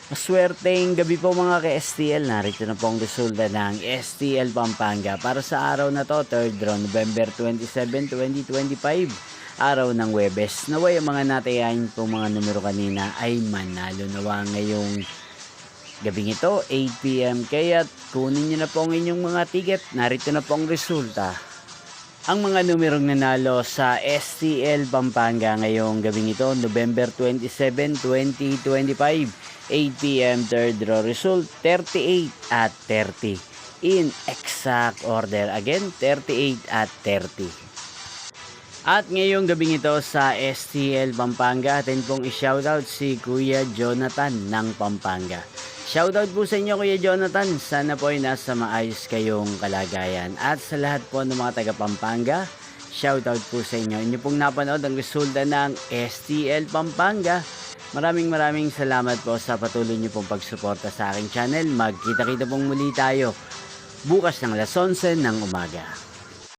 Maswerteng gabi po mga ka-STL. Narito na po ang resulta ng STL Pampanga para sa araw na to, 3rd draw, November 27, 2025. Araw ng Webes. Naway ang mga natayain po mga numero kanina ay manalo nawa ngayong gabing ito, 8 p.m. Kaya kunin nyo na po ang inyong mga ticket. Narito na po ang resulta. Ang mga numerong nanalo sa STL Pampanga ngayong gabing ito, November 27, 2025. 8 p.m. third draw result 38 at 30 in exact order, again 38 at 30. At ngayong gabing ito sa STL Pampanga, atin pong i-shoutout si Kuya Jonathan ng Pampanga. Shoutout po sa inyo Kuya Jonathan, sana po ay nasa maayos kayong kalagayan. At sa lahat po ng mga taga Pampanga, shoutout po sa inyo. Inyo pong napanood ang resulta ng STL Pampanga. Maraming salamat po sa patuloy niyo pong pagsuporta sa aking channel. Magkita-kita pong muli tayo bukas ng alas 11 ng umaga.